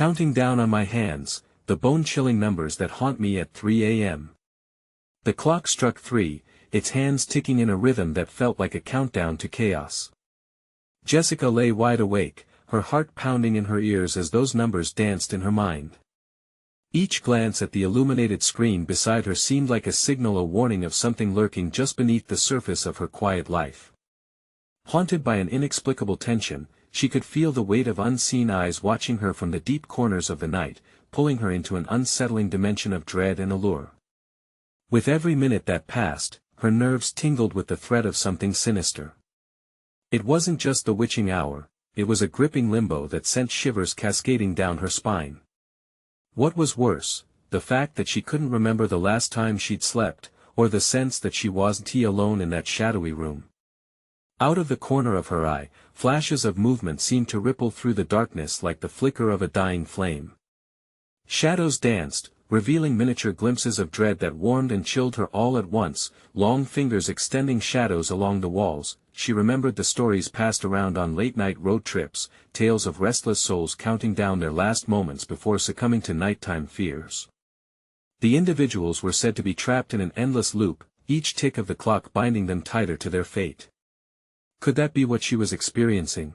Counting down on my hands, the bone-chilling numbers that haunt me at 3 a.m. The clock struck 3, its hands ticking in a rhythm that felt like a countdown to chaos. Jessica lay wide awake, her heart pounding in her ears as those numbers danced in her mind. Each glance at the illuminated screen beside her seemed like a signal, a warning of something lurking just beneath the surface of her quiet life. Haunted by an inexplicable tension, she could feel the weight of unseen eyes watching her from the deep corners of the night, pulling her into an unsettling dimension of dread and allure. With every minute that passed, her nerves tingled with the threat of something sinister. It wasn't just the witching hour, it was a gripping limbo that sent shivers cascading down her spine. What was worse, the fact that she couldn't remember the last time she'd slept, or the sense that she wasn't alone in that shadowy room. Out of the corner of her eye, flashes of movement seemed to ripple through the darkness like the flicker of a dying flame. Shadows danced, revealing miniature glimpses of dread that warmed and chilled her all at once, long fingers extending shadows along the walls. She remembered the stories passed around on late-night road trips, tales of restless souls counting down their last moments before succumbing to nighttime fears. The individuals were said to be trapped in an endless loop, each tick of the clock binding them tighter to their fate. Could that be what she was experiencing?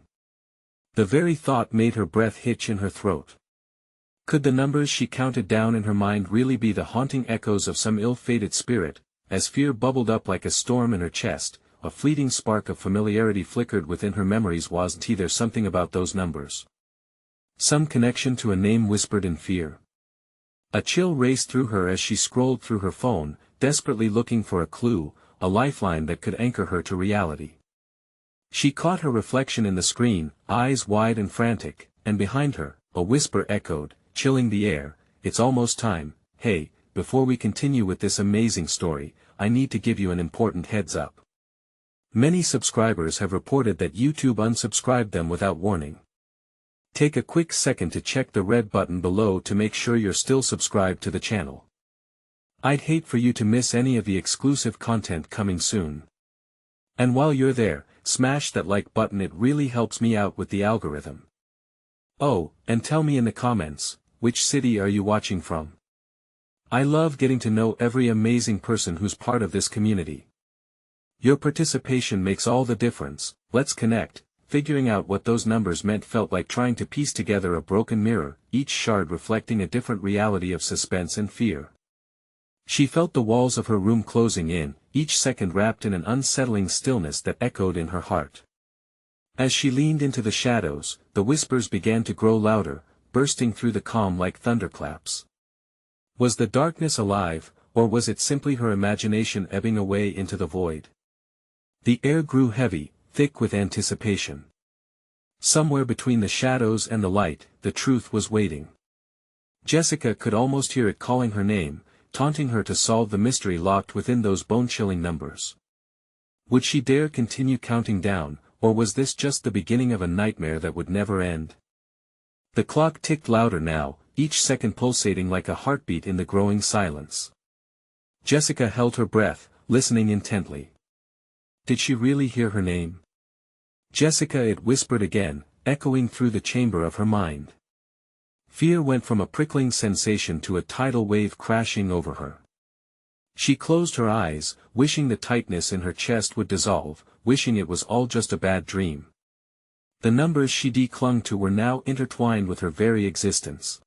The very thought made her breath hitch in her throat. Could the numbers she counted down in her mind really be the haunting echoes of some ill-fated spirit? As fear bubbled up like a storm in her chest, a fleeting spark of familiarity flickered within her memories. Wasn't there something about those numbers? Some connection to a name whispered in fear. A chill raced through her as she scrolled through her phone, desperately looking for a clue, a lifeline that could anchor her to reality. She caught her reflection in the screen, eyes wide and frantic, and behind her, a whisper echoed, chilling the air, "It's almost time. Hey, before we continue with this amazing story, I need to give you an important heads up." Many subscribers have reported that YouTube unsubscribed them without warning. Take a quick second to check the red button below to make sure you're still subscribed to the channel. I'd hate for you to miss any of the exclusive content coming soon. And while you're there, smash that like button, it really helps me out with the algorithm. Oh, and tell me in the comments, which city are you watching from? I love getting to know every amazing person who's part of this community. Your participation makes all the difference. Let's connect. Figuring out what those numbers meant felt like trying to piece together a broken mirror, each shard reflecting a different reality of suspense and fear. She felt the walls of her room closing in, each second wrapped in an unsettling stillness that echoed in her heart. As she leaned into the shadows, the whispers began to grow louder, bursting through the calm like thunderclaps. Was the darkness alive, or was it simply her imagination ebbing away into the void? The air grew heavy, thick with anticipation. Somewhere between the shadows and the light, the truth was waiting. Jessica could almost hear it calling her name, taunting her to solve the mystery locked within those bone-chilling numbers. Would she dare continue counting down, or was this just the beginning of a nightmare that would never end? The clock ticked louder now, each second pulsating like a heartbeat in the growing silence. Jessica held her breath, listening intently. Did she really hear her name? Jessica, it whispered again, echoing through the chamber of her mind. Fear went from a prickling sensation to a tidal wave crashing over her. She closed her eyes, wishing the tightness in her chest would dissolve, wishing it was all just a bad dream. The numbers she clung to were now intertwined with her very existence.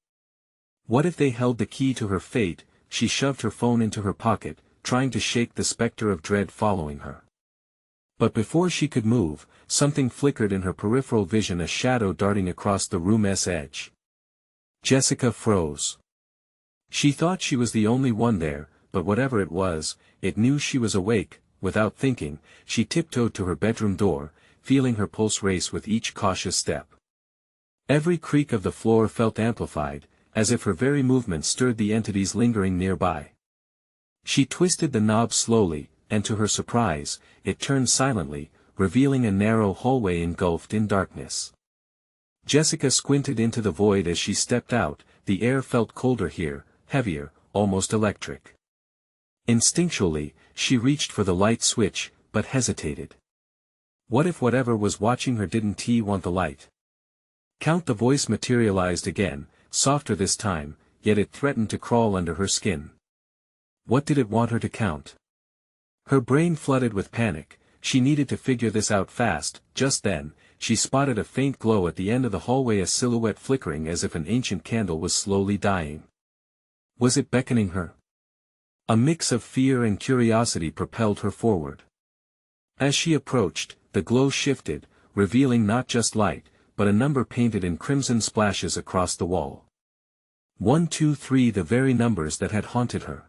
What if they held the key to her fate? She shoved her phone into her pocket, trying to shake the specter of dread following her. But before she could move, something flickered in her peripheral vision, a shadow darting across the room's edge. Jessica froze. She thought she was the only one there, but whatever it was, it knew she was awake. Without thinking, she tiptoed to her bedroom door, feeling her pulse race with each cautious step. Every creak of the floor felt amplified, as if her very movement stirred the entities lingering nearby. She twisted the knob slowly, and to her surprise, it turned silently, revealing a narrow hallway engulfed in darkness. Jessica squinted into the void as she stepped out. The air felt colder here, heavier, almost electric. Instinctually, she reached for the light switch, but hesitated. What if whatever was watching her didn't want the light? Count. The voice materialized again, softer this time, yet it threatened to crawl under her skin. What did it want her to count? Her brain flooded with panic. She needed to figure this out fast. Just then, she spotted a faint glow at the end of the hallway, a silhouette flickering as if an ancient candle was slowly dying. Was it beckoning her? A mix of fear and curiosity propelled her forward. As she approached, the glow shifted, revealing not just light, but a number painted in crimson splashes across the wall. 1, 2, 3, the very numbers that had haunted her.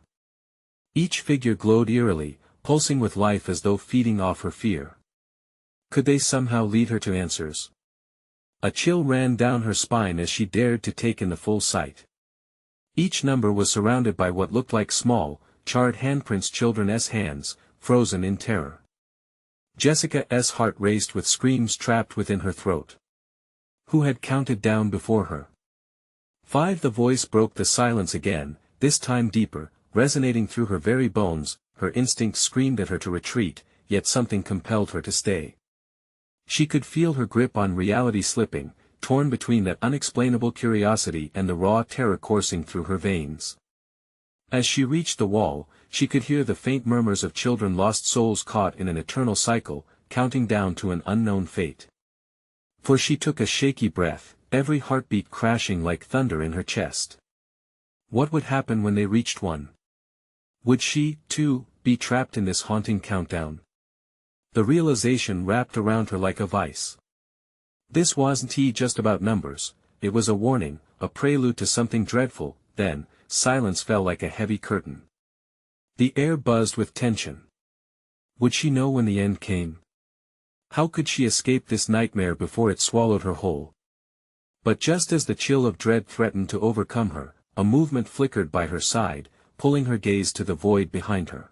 Each figure glowed eerily, pulsing with life as though feeding off her fear. Could they somehow lead her to answers? A chill ran down her spine as she dared to take in the full sight. Each number was surrounded by what looked like small, charred handprints, children's hands, frozen in terror. Jessica's heart raced with screams trapped within her throat. Who had counted down before her? 5. The voice broke the silence again, this time deeper, resonating through her very bones. Her instincts screamed at her to retreat, yet something compelled her to stay. She could feel her grip on reality slipping, torn between that unexplainable curiosity and the raw terror coursing through her veins. As she reached the wall, she could hear the faint murmurs of children, lost souls caught in an eternal cycle, counting down to an unknown fate. For she took a shaky breath, every heartbeat crashing like thunder in her chest. What would happen when they reached 1? Would she, too, be trapped in this haunting countdown? The realization wrapped around her like a vice. This wasn't just about numbers, it was a warning, a prelude to something dreadful. Then, silence fell like a heavy curtain. The air buzzed with tension. Would she know when the end came? How could she escape this nightmare before it swallowed her whole? But just as the chill of dread threatened to overcome her, a movement flickered by her side, pulling her gaze to the void behind her.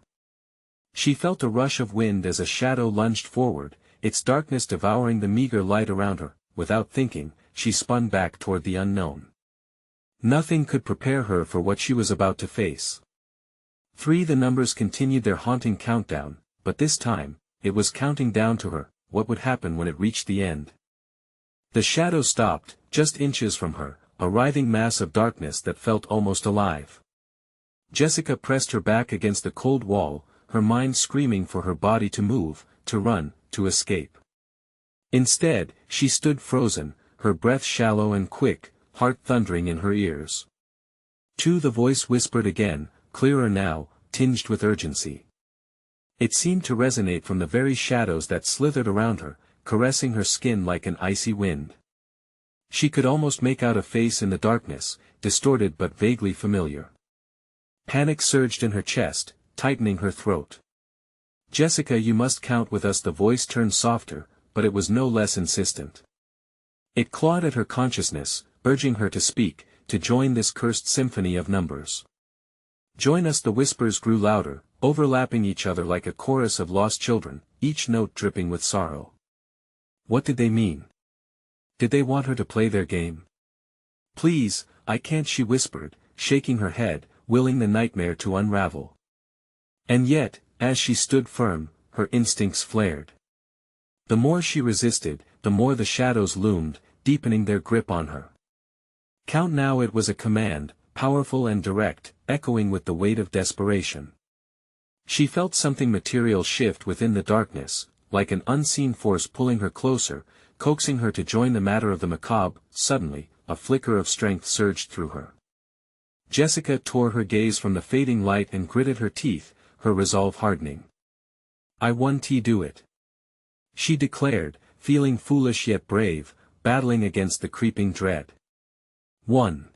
She felt a rush of wind as a shadow lunged forward, its darkness devouring the meager light around her. Without thinking, she spun back toward the unknown. Nothing could prepare her for what she was about to face. 3. The numbers continued their haunting countdown, but this time, it was counting down to her. What would happen when it reached the end? The shadow stopped, just inches from her, a writhing mass of darkness that felt almost alive. Jessica pressed her back against the cold wall, her mind screaming for her body to move, to run, to escape. Instead, she stood frozen, her breath shallow and quick, heart thundering in her ears. 2. The voice whispered again, clearer now, tinged with urgency. It seemed to resonate from the very shadows that slithered around her, caressing her skin like an icy wind. She could almost make out a face in the darkness, distorted but vaguely familiar. Panic surged in her chest, tightening her throat. Jessica, you must count with us. The voice turned softer, but it was no less insistent. It clawed at her consciousness, urging her to speak, to join this cursed symphony of numbers. Join us. The whispers grew louder, overlapping each other like a chorus of lost children, each note dripping with sorrow. What did they mean? Did they want her to play their game? Please, I can't, she whispered, shaking her head, willing the nightmare to unravel. And yet, as she stood firm, her instincts flared. The more she resisted, the more the shadows loomed, deepening their grip on her. Count now. It was a command, powerful and direct, echoing with the weight of desperation. She felt something material shift within the darkness, like an unseen force pulling her closer, coaxing her to join the matter of the macabre. Suddenly, a flicker of strength surged through her. Jessica tore her gaze from the fading light and gritted her teeth, her resolve hardening. I want to do it, she declared, feeling foolish yet brave, battling against the creeping dread. 1.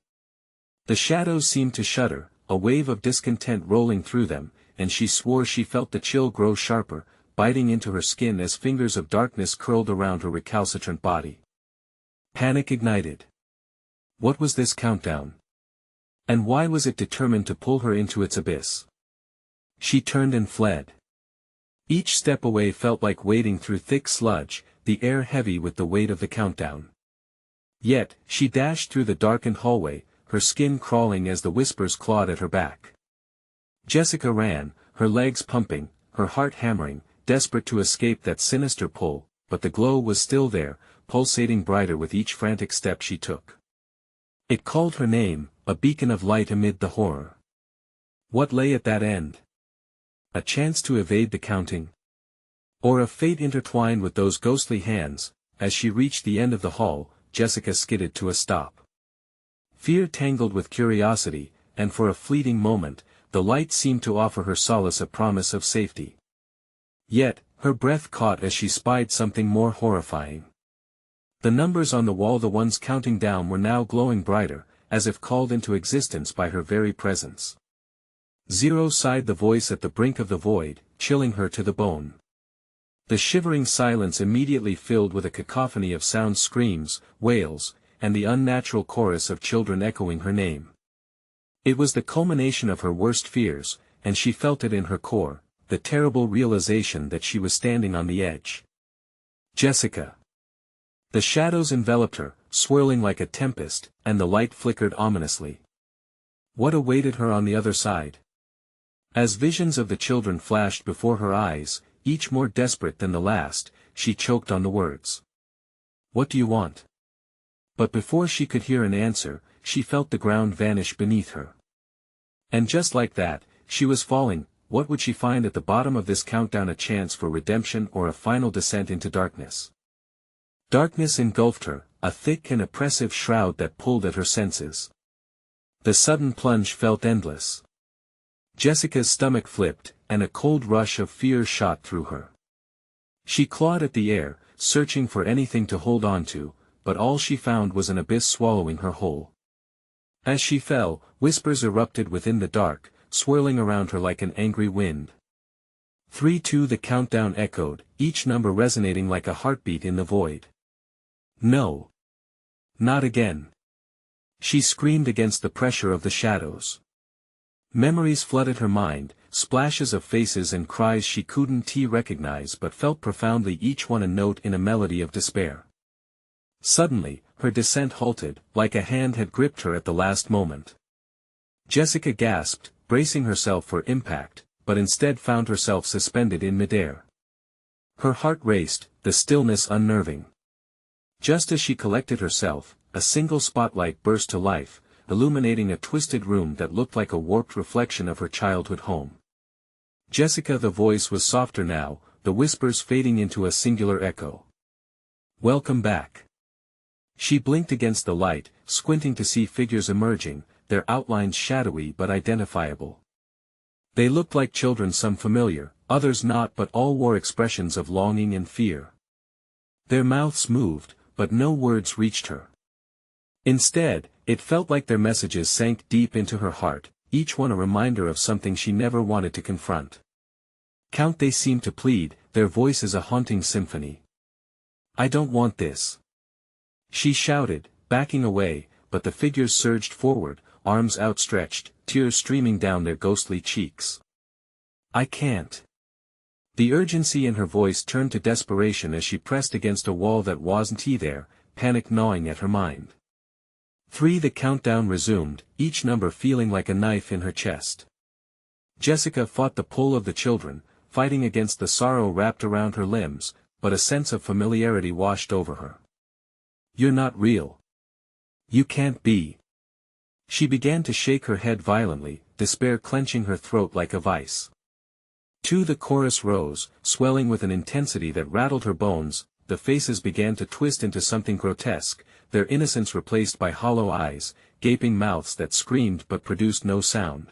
The shadows seemed to shudder, a wave of discontent rolling through them, and she swore she felt the chill grow sharper, biting into her skin as fingers of darkness curled around her recalcitrant body. Panic ignited. What was this countdown? And why was it determined to pull her into its abyss? She turned and fled. Each step away felt like wading through thick sludge, the air heavy with the weight of the countdown. Yet, she dashed through the darkened hallway, her skin crawling as the whispers clawed at her back. Jessica ran, her legs pumping, her heart hammering, desperate to escape that sinister pull, but the glow was still there, pulsating brighter with each frantic step she took. It called her name, a beacon of light amid the horror. What lay at that end? A chance to evade the counting? Or a fate intertwined with those ghostly hands? As she reached the end of the hall, Jessica skidded to a stop. Fear tangled with curiosity, and for a fleeting moment, the light seemed to offer her solace, a promise of safety. Yet, her breath caught as she spied something more horrifying. The numbers on the wall, the ones counting down, were now glowing brighter, as if called into existence by her very presence. 0, sighed the voice at the brink of the void, chilling her to the bone. The shivering silence immediately filled with a cacophony of sounds, screams, wails, and the unnatural chorus of children echoing her name. It was the culmination of her worst fears, and she felt it in her core, the terrible realization that she was standing on the edge. Jessica. The shadows enveloped her, swirling like a tempest, and the light flickered ominously. What awaited her on the other side? As visions of the children flashed before her eyes, each more desperate than the last, she choked on the words. What do you want? But before she could hear an answer, she felt the ground vanish beneath her. And just like that, she was falling. What would she find at the bottom of this countdown? A chance for redemption or a final descent into darkness? Darkness engulfed her, a thick and oppressive shroud that pulled at her senses. The sudden plunge felt endless. Jessica's stomach flipped, and a cold rush of fear shot through her. She clawed at the air, searching for anything to hold on to, but all she found was an abyss swallowing her whole. As she fell, whispers erupted within the dark, swirling around her like an angry wind. 3, 2, the countdown echoed, each number resonating like a heartbeat in the void. No. Not again. She screamed against the pressure of the shadows. Memories flooded her mind, splashes of faces and cries she couldn't recognize but felt profoundly, each one a note in a melody of despair. Suddenly, her descent halted, like a hand had gripped her at the last moment. Jessica gasped, bracing herself for impact, but instead found herself suspended in midair. Her heart raced, the stillness unnerving. Just as she collected herself, a single spotlight burst to life, illuminating a twisted room that looked like a warped reflection of her childhood home. Jessica, the voice was softer now, the whispers fading into a singular echo. Welcome back. She blinked against the light, squinting to see figures emerging, their outlines shadowy but identifiable. They looked like children, some familiar, others not, but all wore expressions of longing and fear. Their mouths moved, but no words reached her. Instead, it felt like their messages sank deep into her heart, each one a reminder of something she never wanted to confront. Count, they seemed to plead, their voices a haunting symphony. I don't want this. She shouted, backing away, but the figures surged forward, arms outstretched, tears streaming down their ghostly cheeks. I can't. The urgency in her voice turned to desperation as she pressed against a wall that wasn't there, panic gnawing at her mind. 3, the countdown resumed, each number feeling like a knife in her chest. Jessica fought the pull of the children, fighting against the sorrow wrapped around her limbs, but a sense of familiarity washed over her. You're not real. You can't be. She began to shake her head violently, despair clenching her throat like a vice. 2, the chorus rose, swelling with an intensity that rattled her bones. The faces began to twist into something grotesque, their innocence replaced by hollow eyes, gaping mouths that screamed but produced no sound.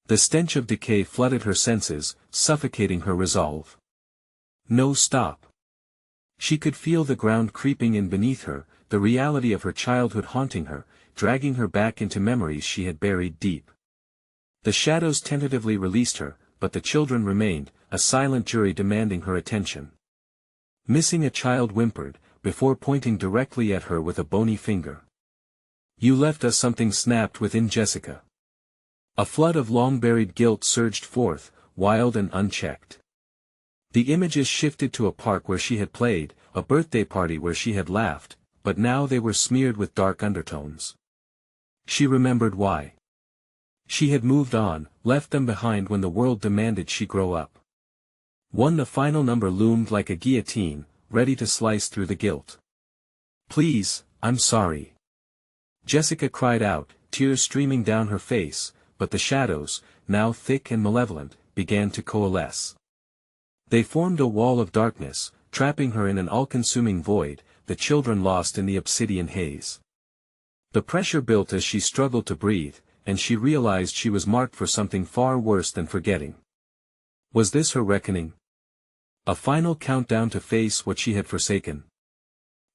The stench of decay flooded her senses, suffocating her resolve. No, stop. She could feel the ground creeping in beneath her, the reality of her childhood haunting her, dragging her back into memories she had buried deep. The shadows tentatively released her, but the children remained, a silent jury demanding her attention. Missing a child whimpered, before pointing directly at her with a bony finger. You left us, something snapped within Jessica. A flood of long-buried guilt surged forth, wild and unchecked. The images shifted to a park where she had played, a birthday party where she had laughed, but now they were smeared with dark undertones. She remembered why. She had moved on, left them behind when the world demanded she grow up. 1, the final number loomed like a guillotine, ready to slice through the guilt. Please, I'm sorry. Jessica cried out, tears streaming down her face, but the shadows, now thick and malevolent, began to coalesce. They formed a wall of darkness, trapping her in an all-consuming void, the children lost in the obsidian haze. The pressure built as she struggled to breathe, and she realized she was marked for something far worse than forgetting. Was this her reckoning? A final countdown to face what she had forsaken.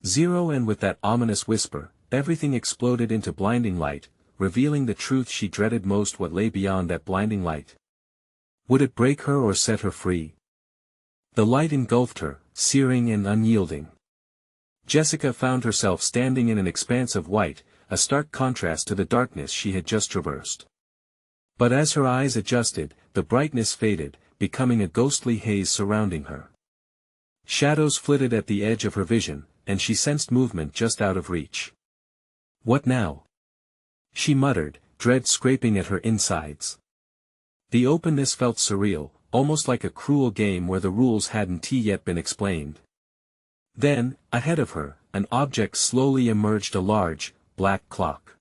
0, and with that ominous whisper, everything exploded into blinding light, revealing the truth she dreaded most: what lay beyond that blinding light. Would it break her or set her free? The light engulfed her, searing and unyielding. Jessica found herself standing in an expanse of white, a stark contrast to the darkness she had just traversed. But as her eyes adjusted, the brightness faded, becoming a ghostly haze surrounding her. Shadows flitted at the edge of her vision, and she sensed movement just out of reach. What now? She muttered, dread scraping at her insides. The openness felt surreal, almost like a cruel game where the rules hadn't yet been explained. Then, ahead of her, an object slowly emerged: a large, black clock.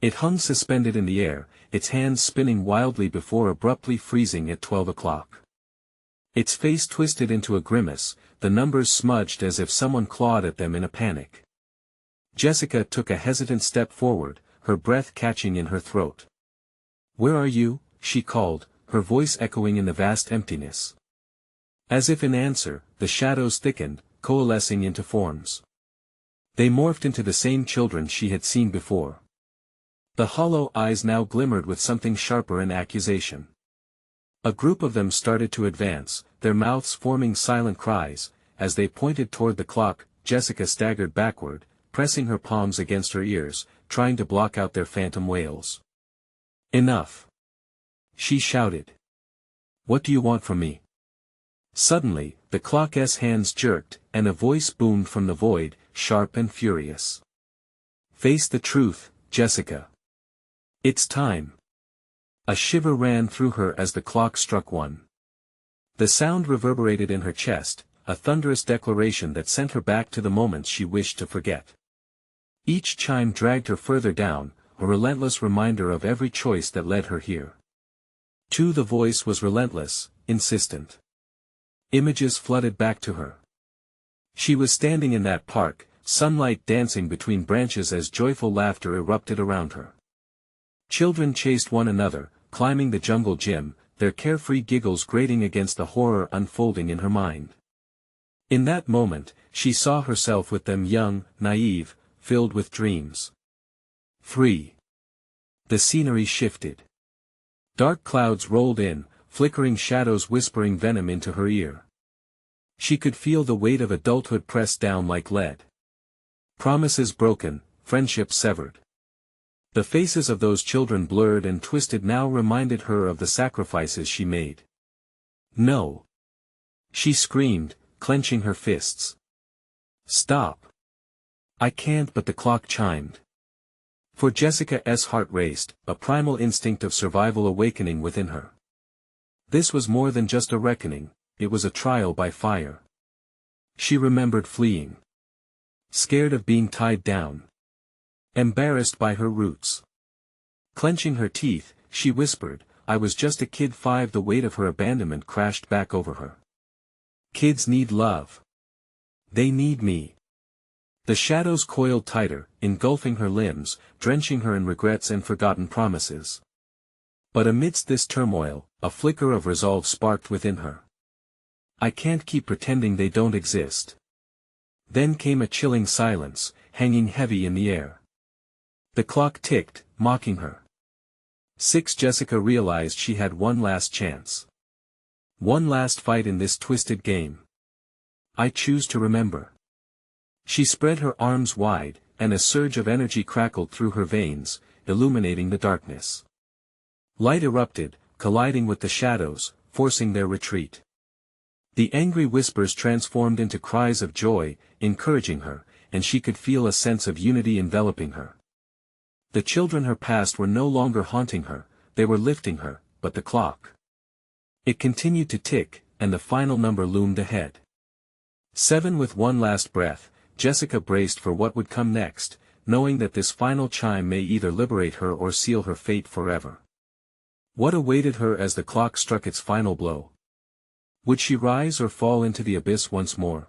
It hung suspended in the air, its hands spinning wildly before abruptly freezing at 12 o'clock. Its face twisted into a grimace, the numbers smudged as if someone clawed at them in a panic. Jessica took a hesitant step forward, her breath catching in her throat. "Where are you?" she called, her voice echoing in the vast emptiness. As if in answer, the shadows thickened, coalescing into forms. They morphed into the same children she had seen before. The hollow eyes now glimmered with something sharper: an accusation. A group of them started to advance, their mouths forming silent cries. As they pointed toward the clock, Jessica staggered backward, pressing her palms against her ears, trying to block out their phantom wails. "Enough!" she shouted. "What do you want from me?" Suddenly, the clock's hands jerked, and a voice boomed from the void, sharp and furious. "Face the truth, Jessica. It's time." A shiver ran through her as the clock struck 1. The sound reverberated in her chest, a thunderous declaration that sent her back to the moments she wished to forget. Each chime dragged her further down, a relentless reminder of every choice that led her here. Too, the voice was relentless, insistent. Images flooded back to her. She was standing in that park, sunlight dancing between branches as joyful laughter erupted around her. Children chased one another, climbing the jungle gym, their carefree giggles grating against the horror unfolding in her mind. In that moment, she saw herself with them, young, naive, filled with dreams. 3. The scenery shifted. Dark clouds rolled in, flickering shadows whispering venom into her ear. She could feel the weight of adulthood pressed down like lead. Promises broken, friendships severed. The faces of those children blurred and twisted now reminded her of the sacrifices she made. "No!" she screamed, clenching her fists. "Stop! I can't!" But the clock chimed. For Jessica's heart raced, a primal instinct of survival awakening within her. This was more than just a reckoning, it was a trial by fire. She remembered fleeing. Scared of being tied down. Embarrassed by her roots. Clenching her teeth, she whispered, "I was just a kid 5." The weight of her abandonment crashed back over her. Kids need love. They need me. The shadows coiled tighter, engulfing her limbs, drenching her in regrets and forgotten promises. But amidst this turmoil, a flicker of resolve sparked within her. "I can't keep pretending they don't exist." Then came a chilling silence, hanging heavy in the air. The clock ticked, mocking her. 6. Jessica realized she had one last chance. One last fight in this twisted game. "I choose to remember." She spread her arms wide, and a surge of energy crackled through her veins, illuminating the darkness. Light erupted, colliding with the shadows, forcing their retreat. The angry whispers transformed into cries of joy, encouraging her, and she could feel a sense of unity enveloping her. The children her past were no longer haunting her, they were lifting her, but the clock. It continued to tick, and the final number loomed ahead. 7. With one last breath, Jessica braced for what would come next, knowing that this final chime may either liberate her or seal her fate forever. What awaited her as the clock struck its final blow? Would she rise or fall into the abyss once more?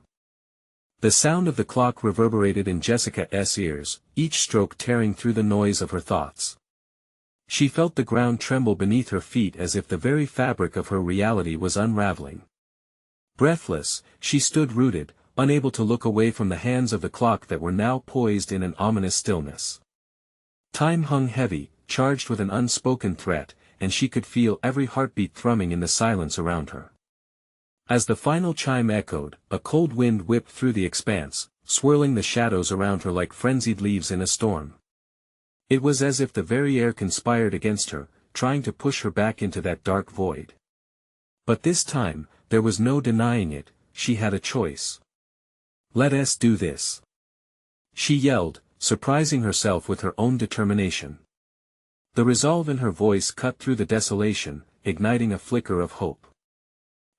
The sound of the clock reverberated in Jessica's ears, each stroke tearing through the noise of her thoughts. She felt the ground tremble beneath her feet as if the very fabric of her reality was unraveling. Breathless, she stood rooted, unable to look away from the hands of the clock that were now poised in an ominous stillness. Time hung heavy, charged with an unspoken threat, and she could feel every heartbeat thrumming in the silence around her. As the final chime echoed, a cold wind whipped through the expanse, swirling the shadows around her like frenzied leaves in a storm. It was as if the very air conspired against her, trying to push her back into that dark void. But this time, there was no denying it, she had a choice. "Let us do this," she yelled, surprising herself with her own determination. The resolve in her voice cut through the desolation, igniting a flicker of hope.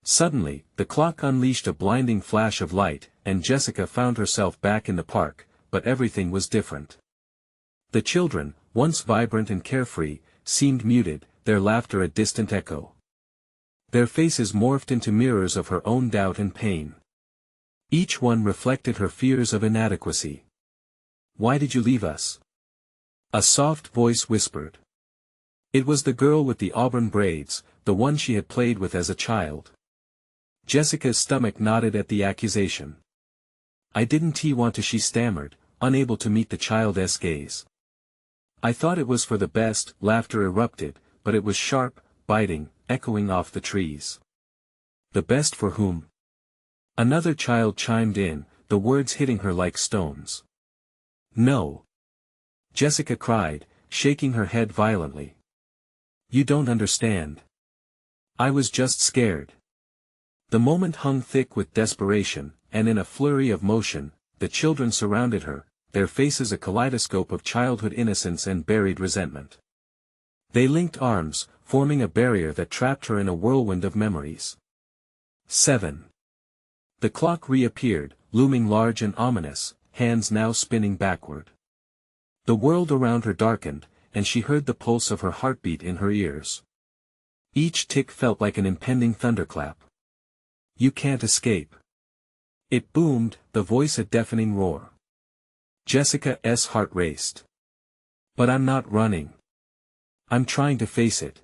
Suddenly, the clock unleashed a blinding flash of light, and Jessica found herself back in the park, but everything was different. The children, once vibrant and carefree, seemed muted, their laughter a distant echo. Their faces morphed into mirrors of her own doubt and pain. Each one reflected her fears of inadequacy. "Why did you leave us?" a soft voice whispered. It was the girl with the auburn braids, the one she had played with as a child. Jessica's stomach knotted at the accusation. "I didn't want to," she stammered, unable to meet the child's gaze. "I thought it was for the best," laughter erupted, but it was sharp, biting, echoing off the trees. "The best for whom?" Another child chimed in, the words hitting her like stones. "No!" Jessica cried, shaking her head violently. "You don't understand. I was just scared." The moment hung thick with desperation, and in a flurry of motion, the children surrounded her, their faces a kaleidoscope of childhood innocence and buried resentment. They linked arms, forming a barrier that trapped her in a whirlwind of memories. 7. The clock reappeared, looming large and ominous, hands now spinning backward. The world around her darkened, and she heard the pulse of her heartbeat in her ears. Each tick felt like an impending thunderclap. "You can't escape." It boomed, the voice a deafening roar. Jessica's heart raced. "But I'm not running. I'm trying to face it."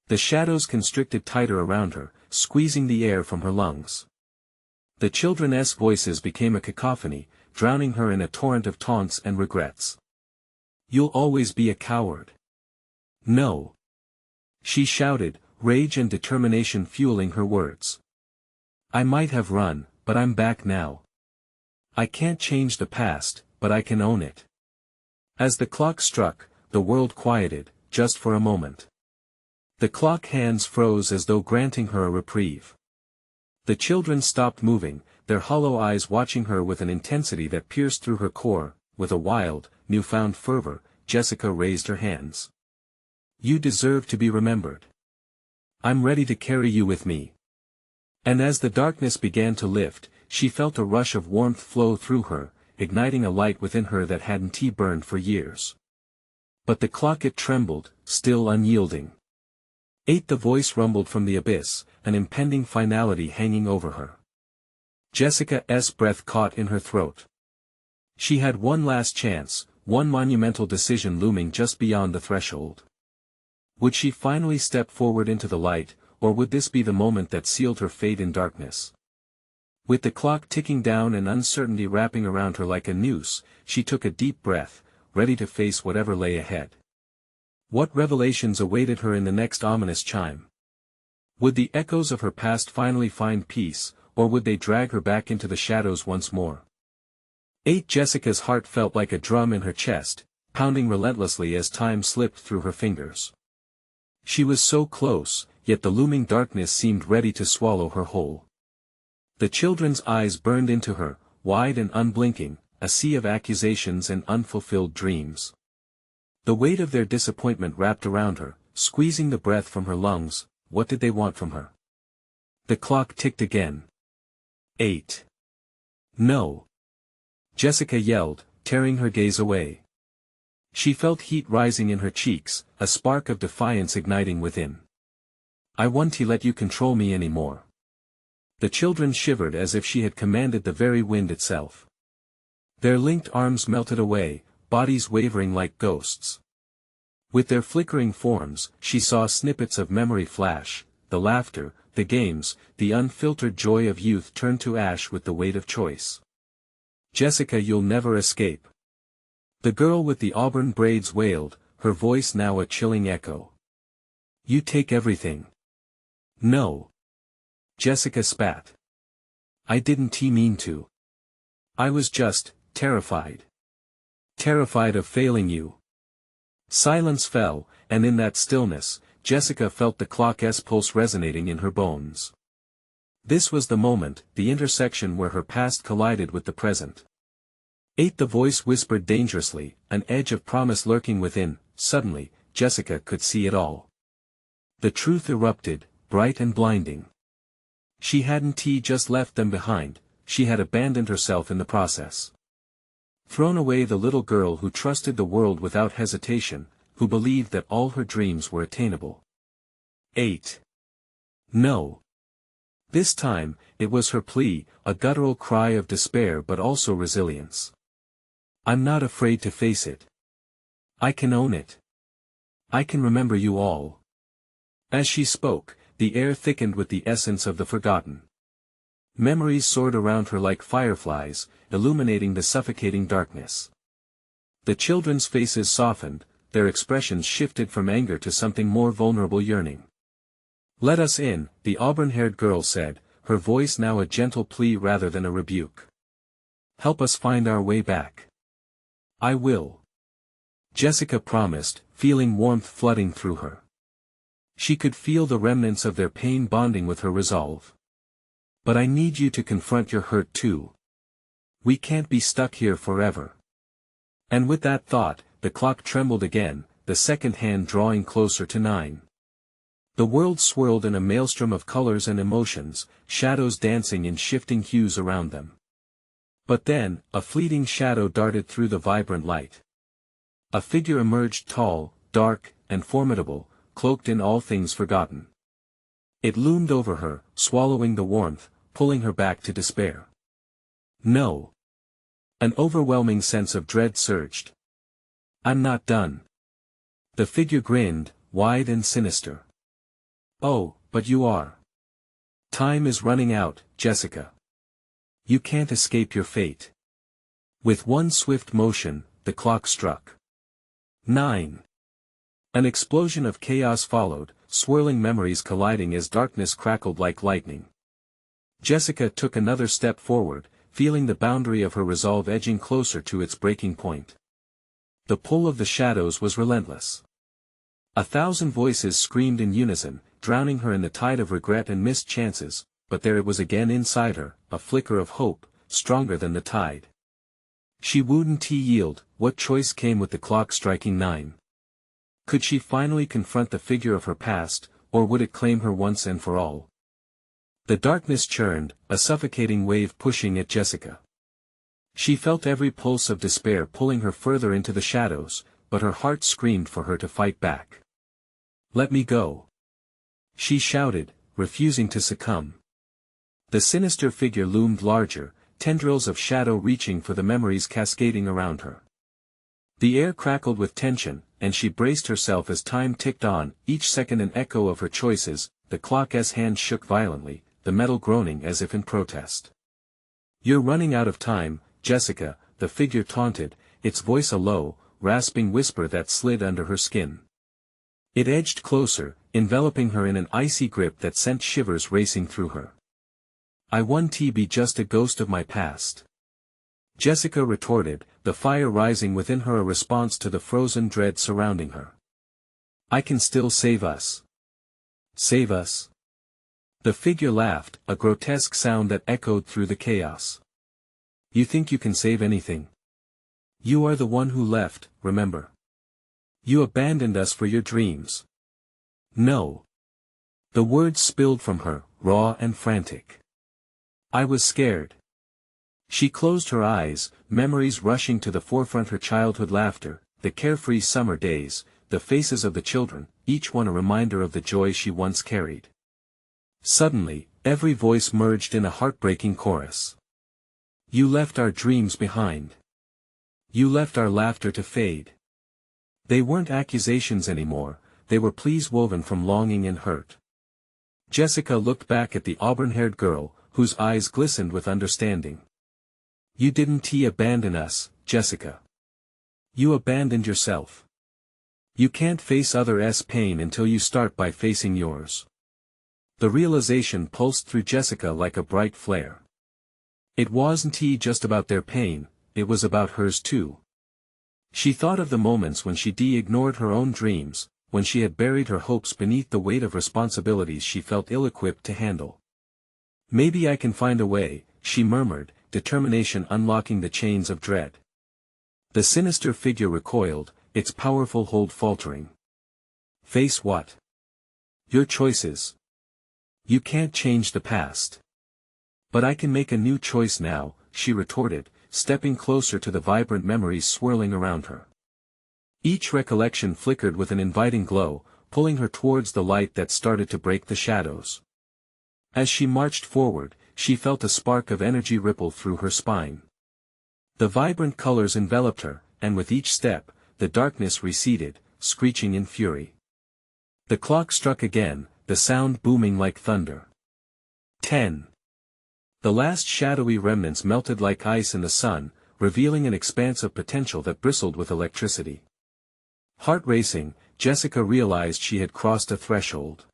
The shadows constricted tighter around her, squeezing the air from her lungs. The children's voices became a cacophony, drowning her in a torrent of taunts and regrets. "You'll always be a coward." "No!" she shouted, rage and determination fueling her words. "I might have run, but I'm back now. I can't change the past, but I can own it." As the clock struck, the world quieted, just for a moment. The clock hands froze as though granting her a reprieve. The children stopped moving, their hollow eyes watching her with an intensity that pierced through her core. With a wild, newfound fervor, Jessica raised her hands. "You deserve to be remembered. I'm ready to carry you with me." And as the darkness began to lift, she felt a rush of warmth flow through her, igniting a light within her that hadn't burned for years. But the clock, it trembled, still unyielding. 8. The voice rumbled from the abyss, an impending finality hanging over her. Jessica's breath caught in her throat. She had one last chance, one monumental decision looming just beyond the threshold. Would she finally step forward into the light, or would this be the moment that sealed her fate in darkness? With the clock ticking down and uncertainty wrapping around her like a noose, she took a deep breath, ready to face whatever lay ahead. What revelations awaited her in the next ominous chime? Would the echoes of her past finally find peace, or would they drag her back into the shadows once more? 8. Jessica's heart felt like a drum in her chest, pounding relentlessly as time slipped through her fingers. She was so close, yet the looming darkness seemed ready to swallow her whole. The children's eyes burned into her, wide and unblinking, a sea of accusations and unfulfilled dreams. The weight of their disappointment wrapped around her, squeezing the breath from her lungs. What did they want from her? The clock ticked again. 8. "No!" Jessica yelled, tearing her gaze away. She felt heat rising in her cheeks, a spark of defiance igniting within. I won't let you control me anymore. The children shivered as if she had commanded the very wind itself. Their linked arms melted away, bodies wavering like ghosts. With their flickering forms, she saw snippets of memory flash, the laughter, the games, the unfiltered joy of youth turn to ash with the weight of choice. Jessica, you'll never escape. The girl with the auburn braids wailed, her voice now a chilling echo. You take everything. No. Jessica spat. I didn't mean to. I was just terrified. Terrified of failing you. Silence fell, and in that stillness, Jessica felt the clock's pulse resonating in her bones. This was the moment, the intersection where her past collided with the present. 8. The voice whispered dangerously, an edge of promise lurking within. Suddenly, Jessica could see it all. The truth erupted, bright and blinding. She hadn't just left them behind, she had abandoned herself in the process. Thrown away the little girl who trusted the world without hesitation, who believed that all her dreams were attainable. 8. No. This time, it was her plea, a guttural cry of despair but also resilience. I'm not afraid to face it. I can own it. I can remember you all. As she spoke, the air thickened with the essence of the forgotten. Memories soared around her like fireflies, illuminating the suffocating darkness. The children's faces softened, their expressions shifted from anger to something more vulnerable yearning. Let us in, the auburn-haired girl said, her voice now a gentle plea rather than a rebuke. Help us find our way back. I will. Jessica promised, feeling warmth flooding through her. She could feel the remnants of their pain bonding with her resolve. But I need you to confront your hurt too. We can't be stuck here forever. And with that thought, the clock trembled again, the second hand drawing closer to 9. The world swirled in a maelstrom of colors and emotions, shadows dancing in shifting hues around them. But then, a fleeting shadow darted through the vibrant light. A figure emerged tall, dark, and formidable, cloaked in all things forgotten. It loomed over her, swallowing the warmth, pulling her back to despair. No. An overwhelming sense of dread surged. I'm not done. The figure grinned, wide and sinister. Oh, but you are. Time is running out, Jessica. You can't escape your fate. With one swift motion, the clock struck. 9. An explosion of chaos followed, swirling memories colliding as darkness crackled like lightning. Jessica took another step forward, feeling the boundary of her resolve edging closer to its breaking point. The pull of the shadows was relentless. 1,000 voices screamed in unison, drowning her in the tide of regret and missed chances, but there it was again inside her, a flicker of hope, stronger than the tide. She wouldn't yield. What choice came with the clock striking 9? Could she finally confront the figure of her past, or would it claim her once and for all? The darkness churned, a suffocating wave pushing at Jessica. She felt every pulse of despair pulling her further into the shadows, but her heart screamed for her to fight back. Let me go. She shouted, refusing to succumb. The sinister figure loomed larger, tendrils of shadow reaching for the memories cascading around her. The air crackled with tension, and she braced herself as time ticked on, each second an echo of her choices. The clock's hand shook violently, the metal groaning as if in protest. You're running out of time, Jessica, the figure taunted, its voice a low, rasping whisper that slid under her skin. It edged closer, enveloping her in an icy grip that sent shivers racing through her. I won't be just a ghost of my past. Jessica retorted, the fire rising within her a response to the frozen dread surrounding her. I can still save us. Save us? The figure laughed, a grotesque sound that echoed through the chaos. You think you can save anything? You are the one who left, remember? You abandoned us for your dreams. No. The words spilled from her, raw and frantic. I was scared. She closed her eyes, memories rushing to the forefront: her childhood laughter, the carefree summer days, the faces of the children, each one a reminder of the joy she once carried. Suddenly, every voice merged in a heartbreaking chorus. You left our dreams behind. You left our laughter to fade. They weren't accusations anymore, they were pleas woven from longing and hurt. Jessica looked back at the auburn-haired girl, whose eyes glistened with understanding. You didn't abandon us, Jessica. You abandoned yourself. You can't face others' pain until you start by facing yours. The realization pulsed through Jessica like a bright flare. It wasn't just about their pain, it was about hers too. She thought of the moments when she ignored her own dreams, when she had buried her hopes beneath the weight of responsibilities she felt ill-equipped to handle. Maybe I can find a way, she murmured, determination unlocking the chains of dread. The sinister figure recoiled, its powerful hold faltering. Face what? Your choices. You can't change the past. But I can make a new choice now, she retorted, stepping closer to the vibrant memories swirling around her. Each recollection flickered with an inviting glow, pulling her towards the light that started to break the shadows. As she marched forward, she felt a spark of energy ripple through her spine. The vibrant colors enveloped her, and with each step, the darkness receded, screeching in fury. The clock struck again, the sound booming like thunder. 10. The last shadowy remnants melted like ice in the sun, revealing an expanse of potential that bristled with electricity. Heart racing, Jessica realized she had crossed a threshold.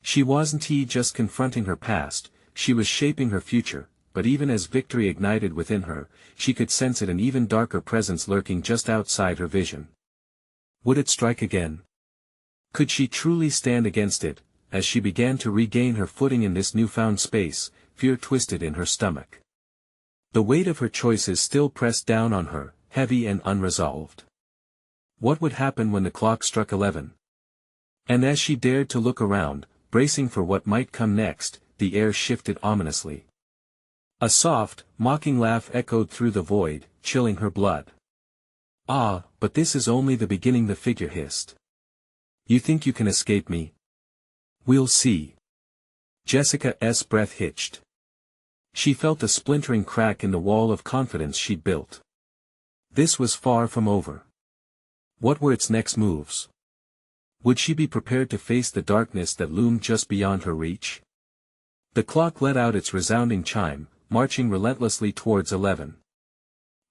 She wasn't just confronting her past, she was shaping her future, but even as victory ignited within her, she could sense an even darker presence lurking just outside her vision. Would it strike again? Could she truly stand against it? As she began to regain her footing in this newfound space, fear twisted in her stomach. The weight of her choices still pressed down on her, heavy and unresolved. What would happen when the clock struck 11? And as she dared to look around, bracing for what might come next, the air shifted ominously. A soft, mocking laugh echoed through the void, chilling her blood. Ah, but this is only the beginning, the figure hissed. You think you can escape me? We'll see. Jessica's breath hitched. She felt a splintering crack in the wall of confidence she'd built. This was far from over. What were its next moves? Would she be prepared to face the darkness that loomed just beyond her reach? The clock let out its resounding chime, marching relentlessly towards 11.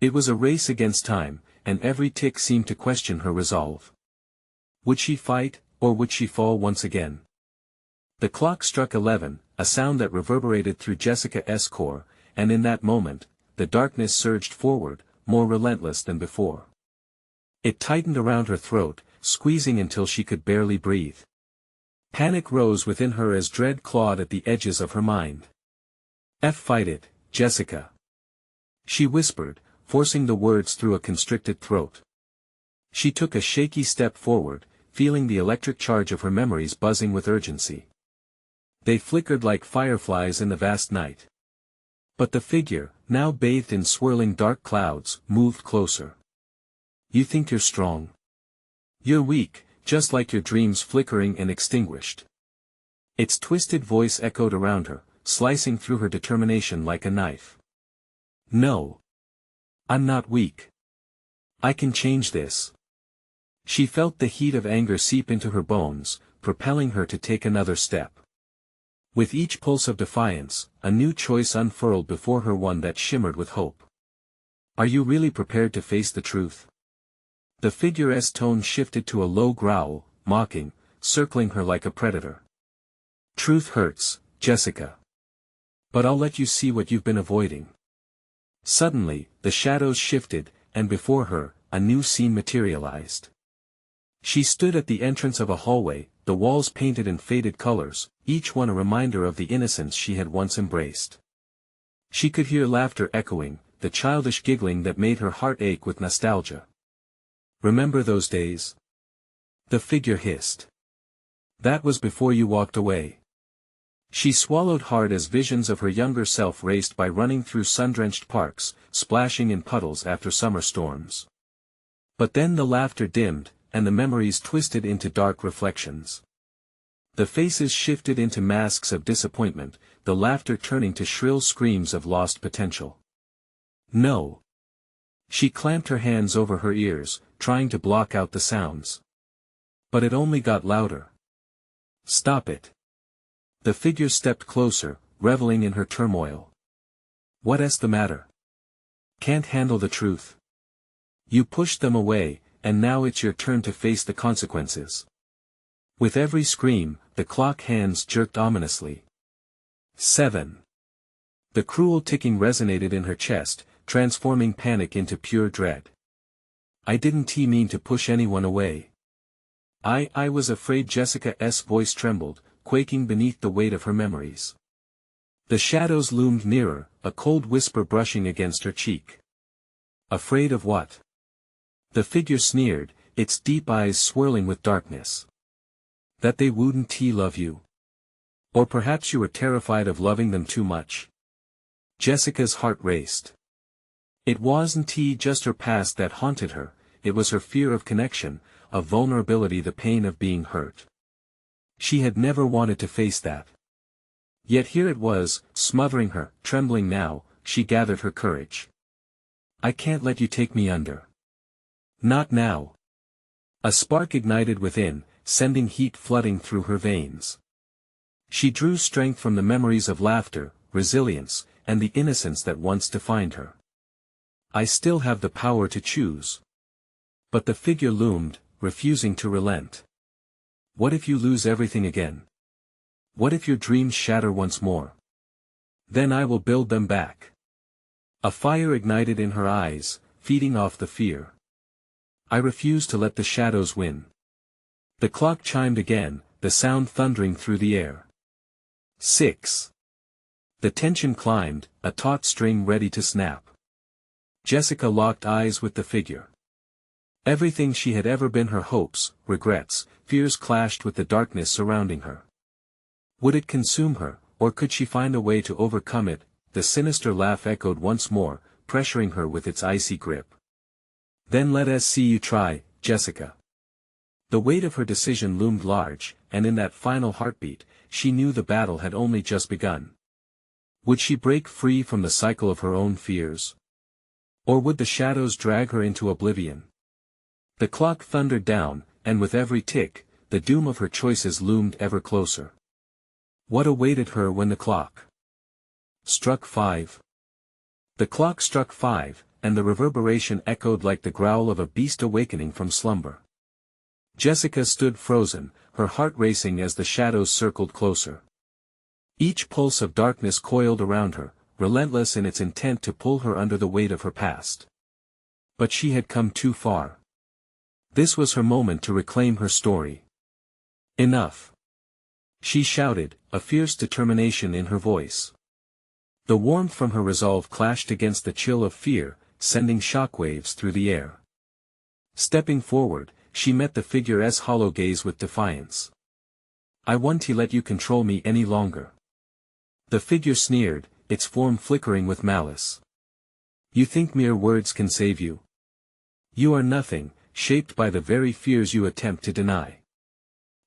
It was a race against time, and every tick seemed to question her resolve. Would she fight, or would she fall once again? The clock struck 11, a sound that reverberated through Jessica's core, and in that moment, the darkness surged forward, more relentless than before. It tightened around her throat, squeezing until she could barely breathe. Panic rose within her as dread clawed at the edges of her mind. Fight it, Jessica. She whispered, forcing the words through a constricted throat. She took a shaky step forward, feeling the electric charge of her memories buzzing with urgency. They flickered like fireflies in the vast night. But the figure, now bathed in swirling dark clouds, moved closer. You think you're strong? You're weak, just like your dreams flickering and extinguished. Its twisted voice echoed around her, slicing through her determination like a knife. No. I'm not weak. I can change this. She felt the heat of anger seep into her bones, propelling her to take another step. With each pulse of defiance, a new choice unfurled before her, one that shimmered with hope. Are you really prepared to face the truth? The figure's tone shifted to a low growl, mocking, circling her like a predator. Truth hurts, Jessica. But I'll let you see what you've been avoiding. Suddenly, the shadows shifted, and before her, a new scene materialized. She stood at the entrance of a hallway, the walls painted in faded colors, each one a reminder of the innocence she had once embraced. She could hear laughter echoing, the childish giggling that made her heart ache with nostalgia. Remember those days? The figure hissed. That was before you walked away. She swallowed hard as visions of her younger self raced by, running through sun-drenched parks, splashing in puddles after summer storms. But then the laughter dimmed, and the memories twisted into dark reflections. The faces shifted into masks of disappointment, the laughter turning to shrill screams of lost potential. No. She clamped her hands over her ears, trying to block out the sounds. But it only got louder. Stop it. The figure stepped closer, reveling in her turmoil. What's the matter? Can't handle the truth? You pushed them away, and now it's your turn to face the consequences. With every scream, the clock hands jerked ominously. 7. The cruel ticking resonated in her chest, transforming panic into pure dread. I didn't mean to push anyone away. I was afraid. Jessica's voice trembled, quaking beneath the weight of her memories. The shadows loomed nearer, a cold whisper brushing against her cheek. Afraid of what? The figure sneered, its deep eyes swirling with darkness. That they wouldn't love you? Or perhaps you were terrified of loving them too much? Jessica's heart raced. It wasn't just her past that haunted her, it was her fear of connection, of vulnerability, the pain of being hurt. She had never wanted to face that. Yet here it was, smothering her. Trembling now, she gathered her courage. I can't let you take me under. Not now. A spark ignited within, sending heat flooding through her veins. She drew strength from the memories of laughter, resilience, and the innocence that once defined her. I still have the power to choose. But the figure loomed, refusing to relent. What if you lose everything again? What if your dreams shatter once more? Then I will build them back. A fire ignited in her eyes, feeding off the fear. I refuse to let the shadows win. The clock chimed again, the sound thundering through the air. 6. The tension climbed, a taut string ready to snap. Jessica locked eyes with the figure. Everything she had ever been, her hopes, regrets, fears, clashed with the darkness surrounding her. Would it consume her, or could she find a way to overcome it? The sinister laugh echoed once more, pressuring her with its icy grip. Then let us see you try, Jessica. The weight of her decision loomed large, and in that final heartbeat, she knew the battle had only just begun. Would she break free from the cycle of her own fears? Or would the shadows drag her into oblivion? The clock thundered down, and with every tick, the doom of her choices loomed ever closer. What awaited her when the clock struck 5? The clock struck 5, and the reverberation echoed like the growl of a beast awakening from slumber. Jessica stood frozen, her heart racing as the shadows circled closer. Each pulse of darkness coiled around her, relentless in its intent to pull her under the weight of her past. But she had come too far. This was her moment to reclaim her story. Enough. She shouted, a fierce determination in her voice. The warmth from her resolve clashed against the chill of fear, sending shockwaves through the air. Stepping forward, she met the figure's hollow gaze with defiance. I won't let you control me any longer. The figure sneered, its form flickering with malice. You think mere words can save you? You are nothing, shaped by the very fears you attempt to deny.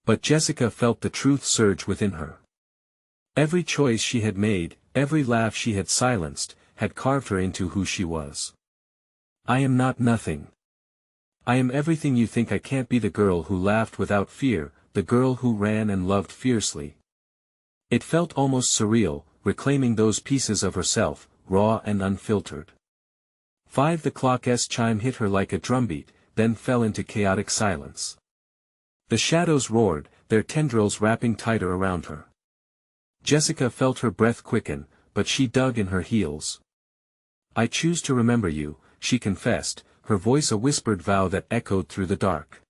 But Jessica felt the truth surge within her. Every choice she had made, every laugh she had silenced, had carved her into who she was. I am not nothing. I am everything you think. I can't be the girl who laughed without fear, the girl who ran and loved fiercely. It felt almost surreal, reclaiming those pieces of herself, raw and unfiltered. 5. The clock's chime hit her like a drumbeat, then fell into chaotic silence. The shadows roared, their tendrils wrapping tighter around her. Jessica felt her breath quicken, but she dug in her heels. I choose to remember you, she confessed, her voice a whispered vow that echoed through the dark.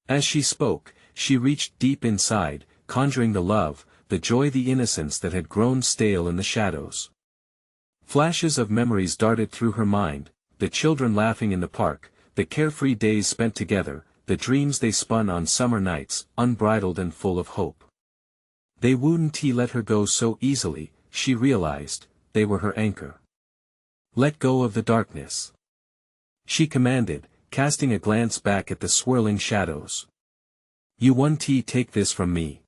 As she spoke, she reached deep inside, conjuring the love, the joy, the innocence that had grown stale in the shadows. Flashes of memories darted through her mind, the children laughing in the park, the carefree days spent together, the dreams they spun on summer nights, unbridled and full of hope. They wouldn't let her go so easily, she realized, they were her anchor. Let go of the darkness, she commanded, casting a glance back at the swirling shadows. You won't take this from me.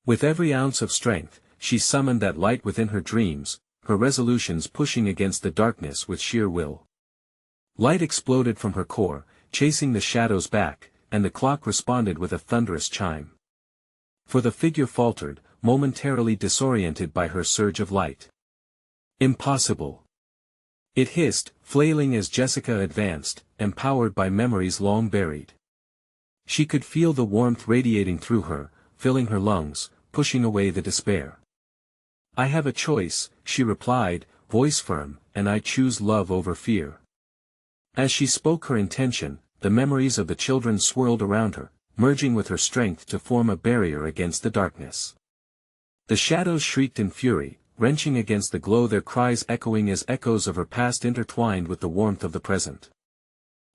With every ounce of strength, she summoned that light within her dreams, her resolutions pushing against the darkness with sheer will. Light exploded from her core, chasing the shadows back, and the clock responded with a thunderous chime. For the figure faltered, momentarily disoriented by her surge of light. Impossible, it hissed, flailing as Jessica advanced, empowered by memories long buried. She could feel the warmth radiating through her, filling her lungs, pushing away the despair. I have a choice, she replied, voice firm, and I choose love over fear. As she spoke her intention, the memories of the children swirled around her, merging with her strength to form a barrier against the darkness. The shadows shrieked in fury, wrenching against the glow, their cries echoing as echoes of her past intertwined with the warmth of the present.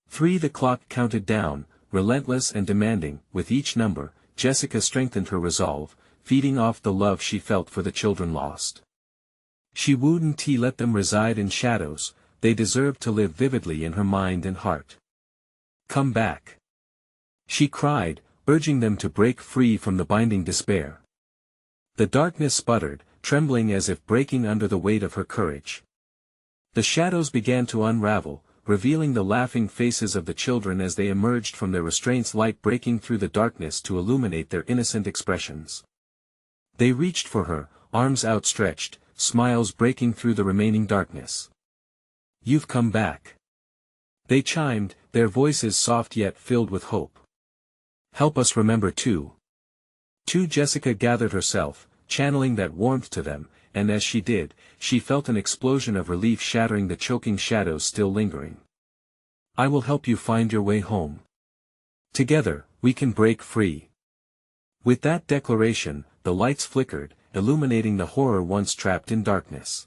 3. The clock counted down, relentless and demanding. With each number, Jessica strengthened her resolve, feeding off the love she felt for the children lost. She wouldn't let them reside in shadows, they deserved to live vividly in her mind and heart. Come back, she cried, urging them to break free from the binding despair. The darkness sputtered, trembling as if breaking under the weight of her courage. The shadows began to unravel, revealing the laughing faces of the children as they emerged from their restraints, light breaking through the darkness to illuminate their innocent expressions. They reached for her, arms outstretched, smiles breaking through the remaining darkness. You've come back, they chimed, their voices soft yet filled with hope. Help us remember too. Jessica gathered herself, channeling that warmth to them, and as she did, she felt an explosion of relief shattering the choking shadows still lingering. I will help you find your way home. Together, we can break free. With that declaration, the lights flickered, illuminating the horror once trapped in darkness.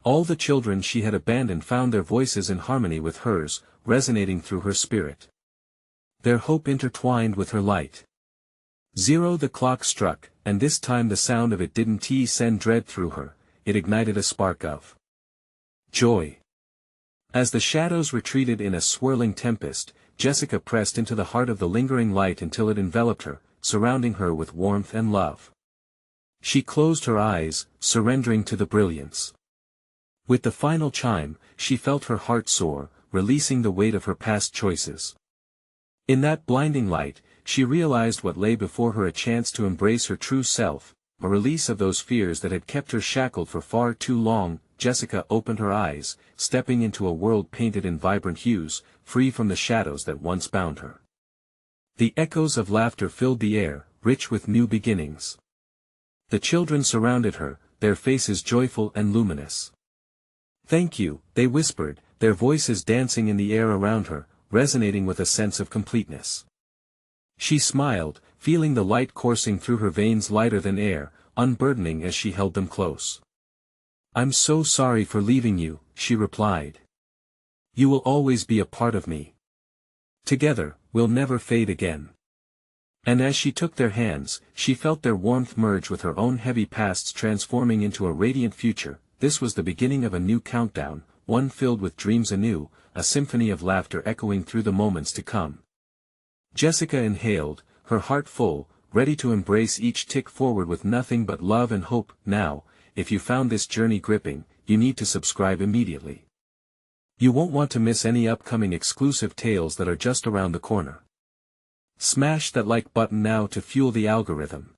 All the children she had abandoned found their voices in harmony with hers, resonating through her spirit. Their hope intertwined with her light. 0. The clock struck, and this time the sound of it didn't send dread through her, it ignited a spark of joy. As the shadows retreated in a swirling tempest, Jessica pressed into the heart of the lingering light until it enveloped her, surrounding her with warmth and love. She closed her eyes, surrendering to the brilliance. With the final chime, she felt her heart soar, releasing the weight of her past choices. In that blinding light, she realized what lay before her: a chance to embrace her true self, a release of those fears that had kept her shackled for far too long. Jessica opened her eyes, stepping into a world painted in vibrant hues, free from the shadows that once bound her. The echoes of laughter filled the air, rich with new beginnings. The children surrounded her, their faces joyful and luminous. Thank you, they whispered, their voices dancing in the air around her, resonating with a sense of completeness. She smiled, feeling the light coursing through her veins lighter than air, unburdening as she held them close. I'm so sorry for leaving you, she replied. You will always be a part of me. Together, we'll never fade again. And as she took their hands, she felt their warmth merge with her own heavy pasts, transforming into a radiant future. This was the beginning of a new countdown, one filled with dreams anew, a symphony of laughter echoing through the moments to come. Jessica inhaled, her heart full, ready to embrace each tick forward with nothing but love and hope. Now, if you found this journey gripping, you need to subscribe immediately. You won't want to miss any upcoming exclusive tales that are just around the corner. Smash that like button now to fuel the algorithm.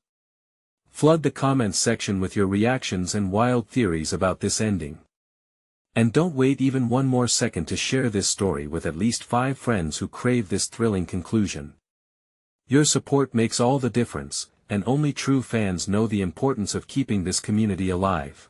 Flood the comments section with your reactions and wild theories about this ending. And don't wait even one more second to share this story with at least 5 friends who crave this thrilling conclusion. Your support makes all the difference, and only true fans know the importance of keeping this community alive.